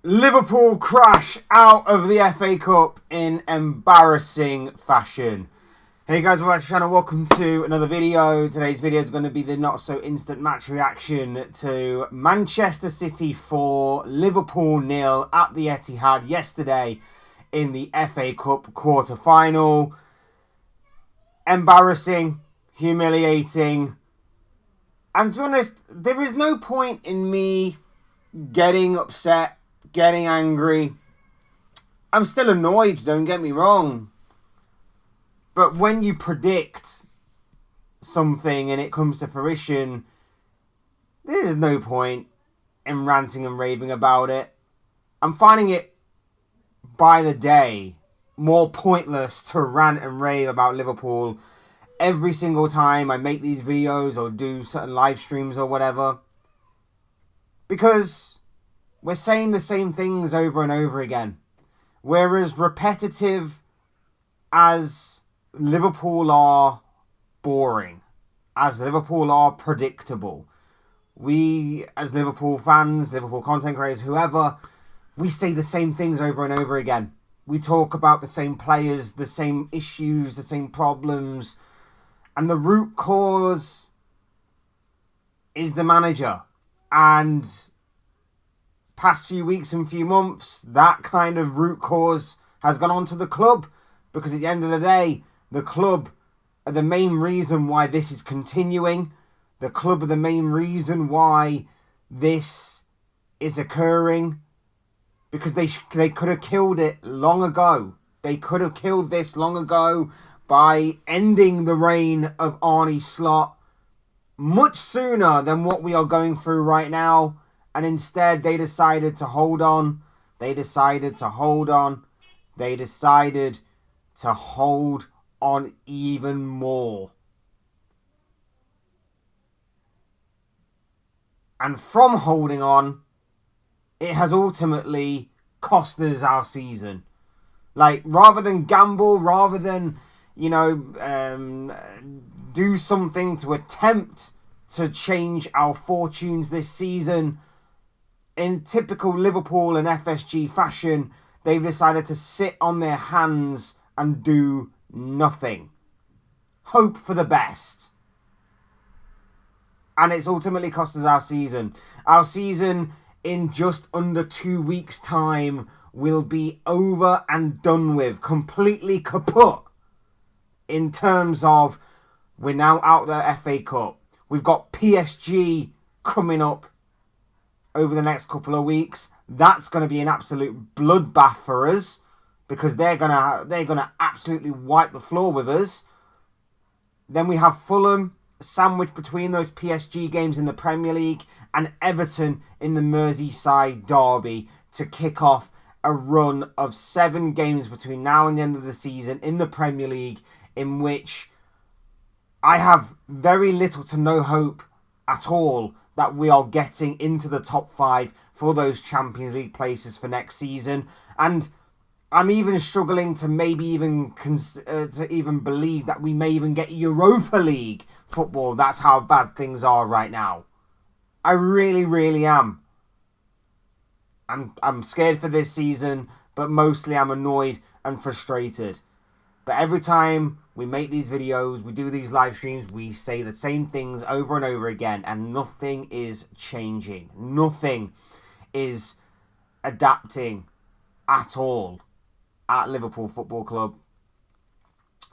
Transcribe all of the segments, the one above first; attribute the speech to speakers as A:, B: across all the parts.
A: Liverpool crash out of the FA Cup in embarrassing fashion. Hey guys, welcome to the channel. Welcome to another video. Today's video is going to be the not so instant match reaction to Manchester City 4, Liverpool 0 at the Etihad yesterday in the FA Cup quarter final. Embarrassing, humiliating, and to be honest, there is no point in me getting upset, getting angry. I'm still annoyed, don't get me wrong. But when you predict something and it comes to fruition, there is no point in ranting and raving about it. I'm finding it by the day more pointless to rant and rave about Liverpool every single time I make these videos or do certain live streams or whatever. Because we're saying the same things over and over again. We're as repetitive as Liverpool are boring, as Liverpool are predictable. We, as Liverpool fans, Liverpool content creators, whoever, we say the same things over and over again. We talk about the same players, the same issues, the same problems. And the root cause is the manager. And past few weeks and few months, that kind of root cause has gone on to the club. Because at the end of the day, the club are the main reason why this is continuing. The club are the main reason why this is occurring. Because they could have killed it long ago. They could have killed this long ago by ending the reign of Arne Slot much sooner than what we are going through right now. And instead, they decided to hold on. They decided to hold on. They decided to hold on even more. And from holding on, it has ultimately cost us our season. Like, rather than gamble, rather than, do something to attempt to change our fortunes this season, in typical Liverpool and FSG fashion, they've decided to sit on their hands and do nothing. Hope for the best. And it's ultimately cost us our season. Our season, in just under 2 weeks' time, will be over and done with. Completely kaput. In terms of, we're now out the FA Cup. We've got PSG coming up over the next couple of weeks. That's going to be an absolute bloodbath for us, because they're gonna absolutely wipe the floor with us. Then we have Fulham sandwiched between those PSG games in the Premier League and Everton in the Merseyside derby to kick off a run of 7 games between now and the end of the season in the Premier League, in which I have very little to no hope at all that we are getting into the top 5 for those Champions League places for next season. And I'm even struggling to maybe even believe that we may even get Europa League football. That's how bad things are right now. I really, really am. I'm scared for this season, but mostly I'm annoyed and frustrated. But every time we make these videos, we do these live streams, we say the same things over and over again, and nothing is changing. Nothing is adapting at all at Liverpool Football Club.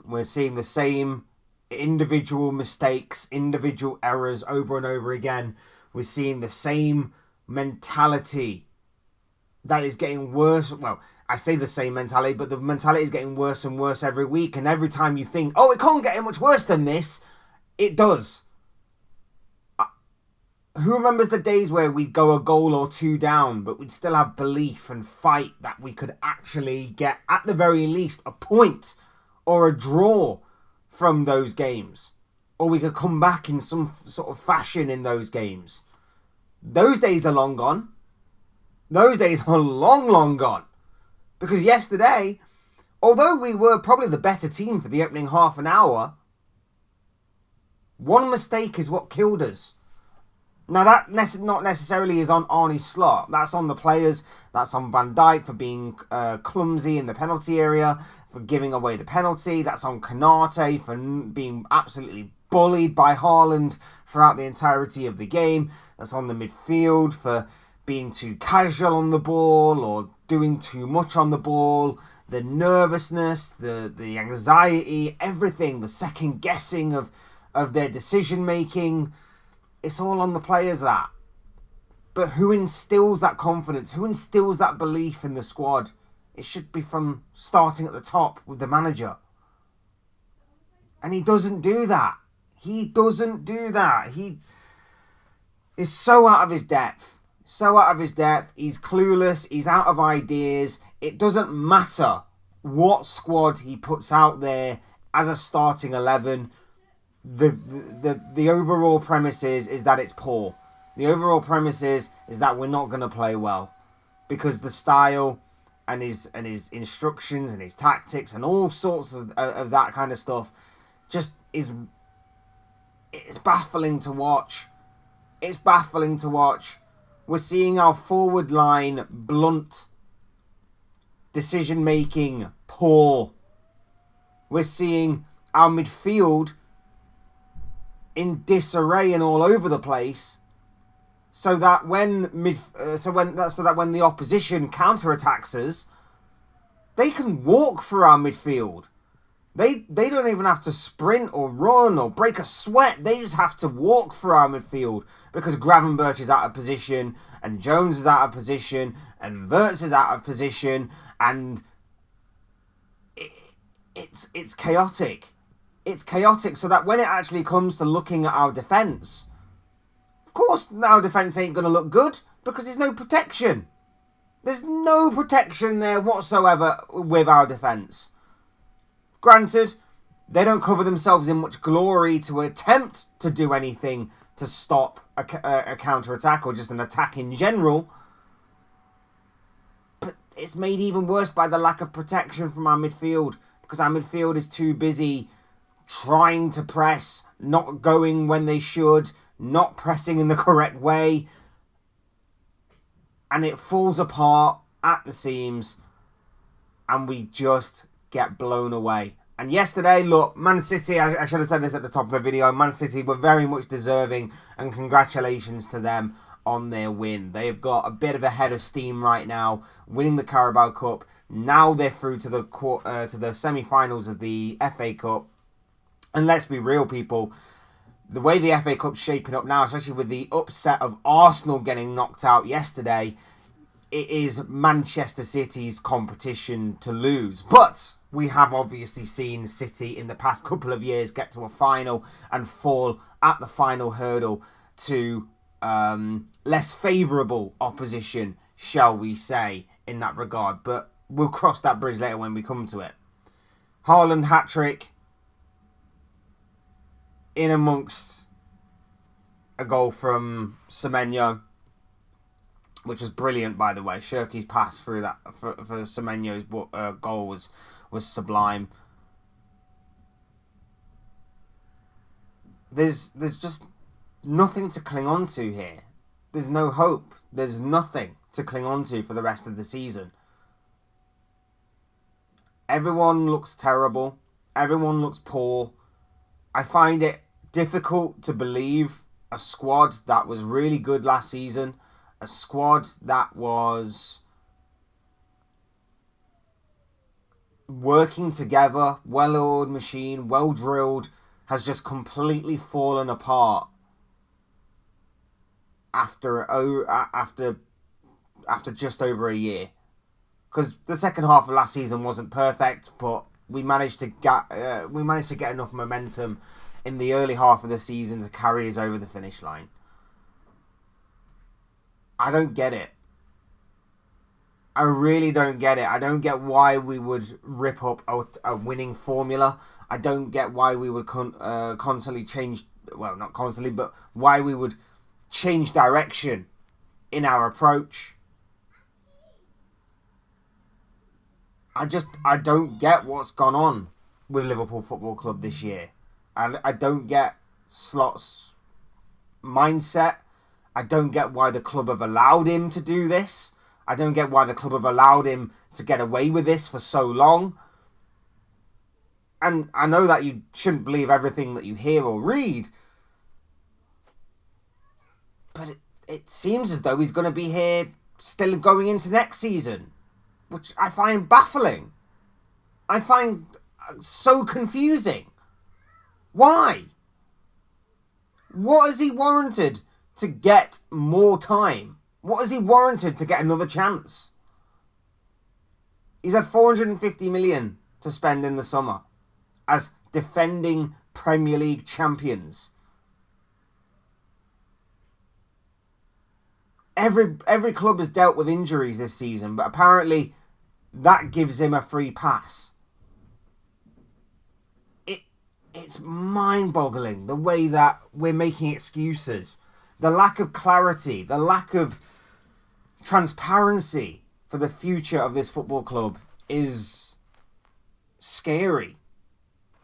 A: We're seeing the same individual mistakes, individual errors over and over again. We're seeing the same mentality that is getting worse. Well, I say the same mentality, but the mentality is getting worse and worse every week. And every time you think, oh, it can't get any much worse than this, it does. Who remembers the days where we'd go a goal or 2 down, but we'd still have belief and fight that we could actually get, at the very least, a point or a draw from those games? Or we could come back in some sort of fashion in those games. Those days are long gone. Those days are long, long gone. Because yesterday, although we were probably the better team for the opening half an hour, one mistake is what killed us. Now, that not necessarily is on Arne's slot. That's on the players. That's on Van Dijk for being clumsy in the penalty area, for giving away the penalty. That's on Konate for being absolutely bullied by Haaland throughout the entirety of the game. That's on the midfield for being too casual on the ball or doing too much on the ball. The nervousness, the anxiety, everything, the second guessing of their decision making. It's all on the players, that. But who instills that confidence? Who instills that belief in the squad? It should be from starting at the top with the manager. And he doesn't do that. He doesn't do that. He is so out of his depth. So out of his depth. He's clueless. He's out of ideas. It doesn't matter what squad he puts out there as a starting 11. The overall premise is that it's poor. The overall premise is that we're not going to play well, because the style and his instructions and his tactics and all sorts of that kind of stuff just it's baffling to watch. It's baffling to watch. We're seeing our forward line blunt, decision making poor. We're seeing our midfield in disarray and all over the place, so that when the opposition counterattacks us, they can walk through our midfield. They don't even have to sprint or run or break a sweat. They just have to walk through our midfield, because Gravenberch is out of position and Jones is out of position and Wirtz is out of position, and it's chaotic. It's chaotic, so that when it actually comes to looking at our defence, of course our defence ain't going to look good, because there's no protection. There's no protection there whatsoever with our defence. Granted, they don't cover themselves in much glory to attempt to do anything to stop a counter-attack or just an attack in general, but it's made even worse by the lack of protection from our midfield, because our midfield is too busy trying to press, not going when they should, not pressing in the correct way, and it falls apart at the seams, and we just get blown away. And yesterday, look, Man City, I should have said this at the top of the video, Man City were very much deserving, and congratulations to them on their win. They've got a bit of a head of steam right now, winning the Carabao Cup. Now they're through to the semi-finals of the FA Cup. And let's be real, people, the way the FA Cup's shaping up now, especially with the upset of Arsenal getting knocked out yesterday, it is Manchester City's competition to lose. But we have obviously seen City in the past couple of years get to a final and fall at the final hurdle to less favourable opposition, shall we say, in that regard. But we'll cross that bridge later when we come to it. Haaland hat-trick in amongst a goal from Semenyo, which was brilliant, by the way. Shirky's pass through that for Semenyo's goal was sublime. There's just nothing to cling on to here. There's no hope. There's nothing to cling on to for the rest of the season. Everyone looks terrible. Everyone looks poor. I find it difficult to believe a squad that was really good last season, a squad that was working together, well-oiled machine, well-drilled, has just completely fallen apart after just over a year. Because the second half of last season wasn't perfect, but we managed to get enough momentum in the early half of the season to carry us over the finish line. I don't get it. I really don't get it. I don't get why we would rip up a winning formula. I don't get why we would constantly change... Well, not constantly, but why we would change direction in our approach. I don't get what's gone on with Liverpool Football Club this year. I don't get Slot's mindset. I don't get why the club have allowed him to do this. I don't get why the club have allowed him to get away with this for so long. And I know that you shouldn't believe everything that you hear or read, but it seems as though he's going to be here still going into next season, which I find baffling. I find so confusing. Why? What has he warranted to get more time? What has he warranted to get another chance? He's had 450 million to spend in the summer as defending Premier League champions. Every club has dealt with injuries this season, but apparently that gives him a free pass. It's mind-boggling the way that we're making excuses. The lack of clarity, the lack of transparency for the future of this football club is scary.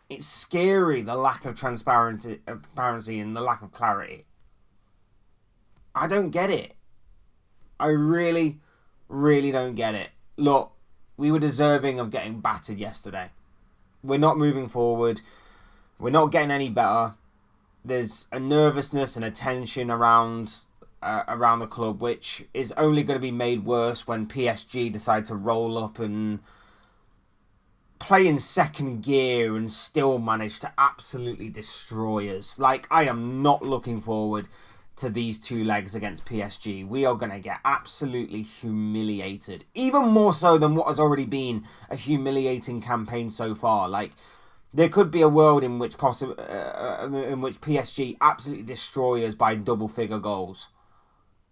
A: It's scary, the lack of transparency and the lack of clarity. I don't get it. I really, really don't get it. Look, we were deserving of getting battered yesterday. We're not moving forward. We're not getting any better. There's a nervousness and a tension around the club, which is only going to be made worse when PSG decide to roll up and play in second gear and still manage to absolutely destroy us. Like, I am not looking forward to these two legs against PSG. We are going to get absolutely humiliated. Even more so than what has already been a humiliating campaign so far. Like, there could be a world in which PSG absolutely destroy us by double-figure goals.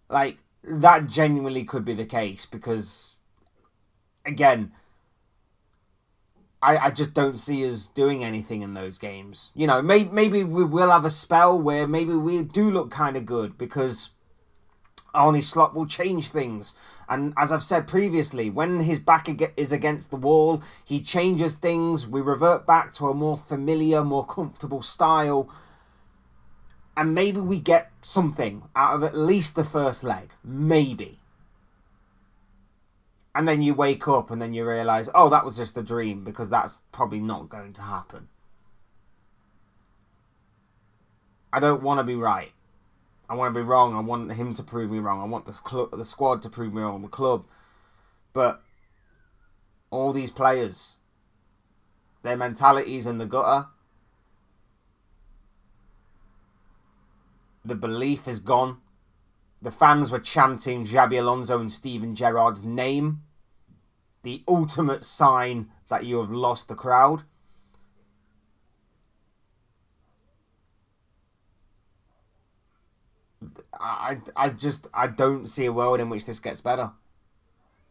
A: Like, that genuinely could be the case because, again, I just don't see us doing anything in those games. You know, maybe we will have a spell where maybe we do look kind of good because Arne Slot will change things. And as I've said previously, when his back is against the wall, he changes things. We revert back to a more familiar, more comfortable style. And maybe we get something out of at least the first leg. Maybe. And then you wake up and then you realise, oh, that was just a dream, because that's probably not going to happen. I don't want to be right. I want to be wrong. I want him to prove me wrong. I want the squad to prove me wrong, the club. But all these players, their mentality's in the gutter. The belief is gone. The fans were chanting Xabi Alonso and Steven Gerrard's name. The ultimate sign that you have lost the crowd. I don't see a world in which this gets better.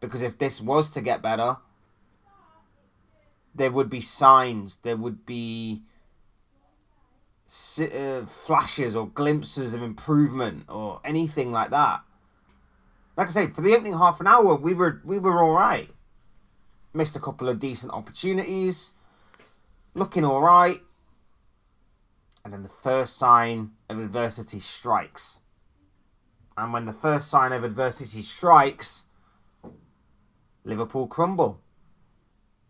A: Because if this was to get better, there would be signs, there would be flashes or glimpses of improvement or anything like that. Like I say, for the opening half an hour, we were all right. Missed a couple of decent opportunities, looking all right, and then the first sign of adversity strikes. And when the first sign of adversity strikes, Liverpool crumble.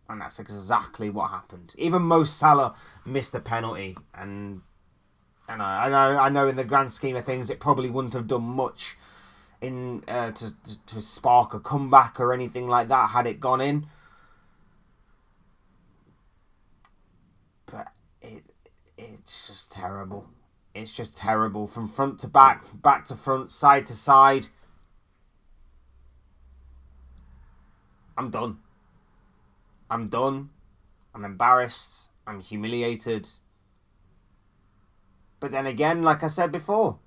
A: And that's exactly what happened. Even Mo Salah missed a penalty, and I know in the grand scheme of things it probably wouldn't have done much to spark a comeback or anything like that had it gone in. But it's just terrible. It's just terrible from front to back, from back to front, side to side. I'm done. I'm done. I'm embarrassed. I'm humiliated. But then again, like I said before,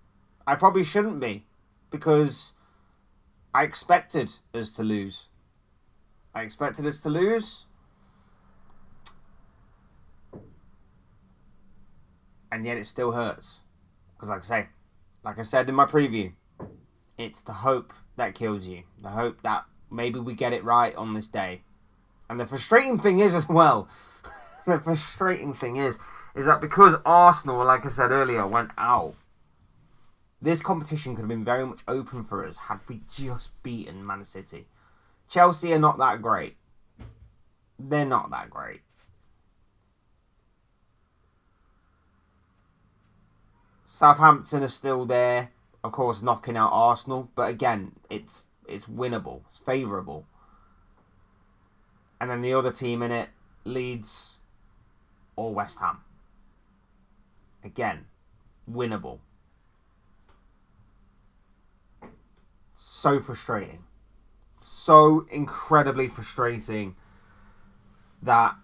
A: I probably shouldn't be, because I expected us to lose. I expected us to lose. And yet it still hurts. Because like I said in my preview, it's the hope that kills you. The hope that maybe we get it right on this day. And the frustrating thing is as well, is that because Arsenal, like I said earlier, went out, This competition could have been very much open for us had we just beaten Man City. Chelsea are not that great. They're not that great. Southampton are still there, of course, knocking out Arsenal. But again, it's winnable. It's favourable. And then the other team in it, Leeds or West Ham. Again, winnable. So frustrating. So incredibly frustrating that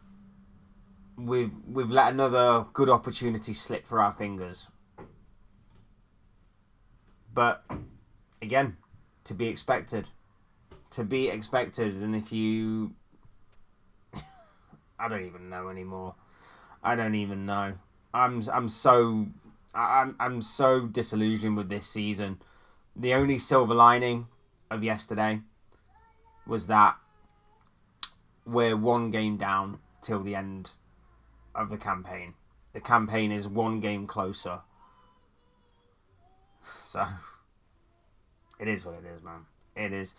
A: we've let another good opportunity slip through our fingers. But again, to be expected. To be expected. And if you... I don't even know anymore. I don't even know. I'm so disillusioned with this season. The only silver lining of yesterday was that we're one game down till the end of the campaign. The campaign is one game closer. So, it is what it is, man. It is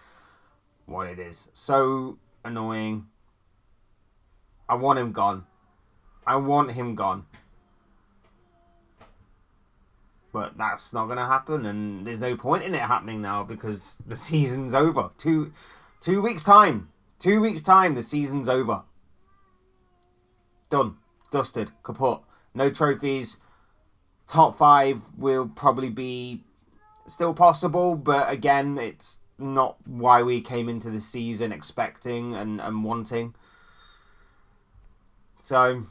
A: what it is. So annoying. I want him gone. I want him gone. But that's not going to happen, and there's no point in it happening now because the season's over. 2 weeks' time. 2 weeks' time, the season's over. Done. Dusted. Kaput. No trophies. Top 5 will probably be still possible, but again, it's not why we came into the season expecting and wanting. So,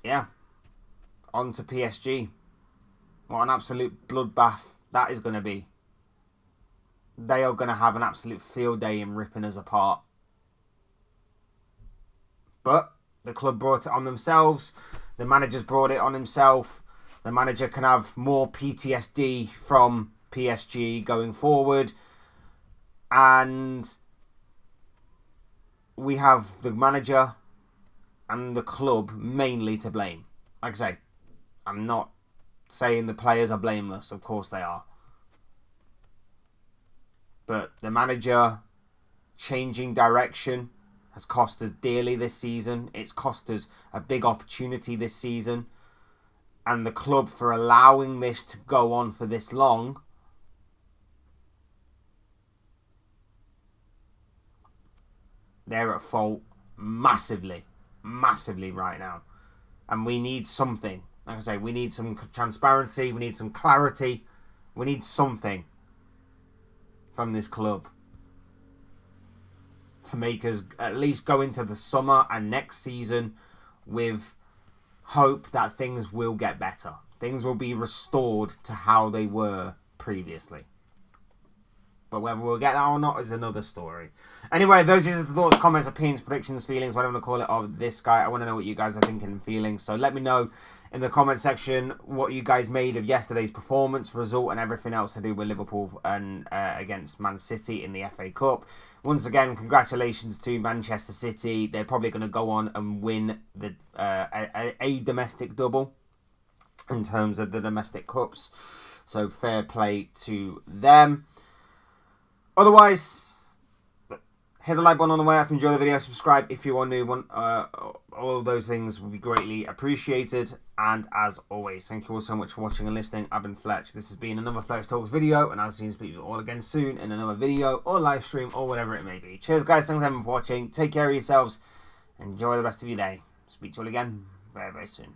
A: yeah. On to PSG. What an absolute bloodbath that is going to be. They are going to have an absolute field day in ripping us apart. But the club brought it on themselves. The manager's brought it on himself. The manager can have more PTSD from PSG going forward. And we have the manager and the club mainly to blame. Like I say, I'm not saying the players are blameless. Of course they are. But the manager changing direction has cost us dearly this season. It's cost us a big opportunity this season. And the club, for allowing this to go on for this long, they're at fault massively right now. And we need something. Like I say, we need some transparency. We need some clarity. We need something from this club to make us at least go into the summer and next season with hope that things will get better. Things will be restored to how they were previously. But whether we'll get that or not is another story. Anyway, those are the thoughts, comments, opinions, predictions, feelings, whatever you want to call it, of this guy. I want to know what you guys are thinking and feeling. So let me know in the comment section what you guys made of yesterday's performance, result, and everything else to do with Liverpool and against Man City in the FA Cup. Once again, congratulations to Manchester City. They're probably going to go on and win the a domestic double in terms of the domestic cups. So fair play to them. Otherwise, hit the like button on the way. If you enjoy the video, subscribe if you are new. All those things would be greatly appreciated. And as always, thank you all so much for watching and listening. I've been Fletch. This has been another Fletch Talks video, and I'll see you all again soon in another video or live stream or whatever it may be. Cheers, guys. Thanks everyone for watching. Take care of yourselves. Enjoy the rest of your day. Speak to you all again very, very soon.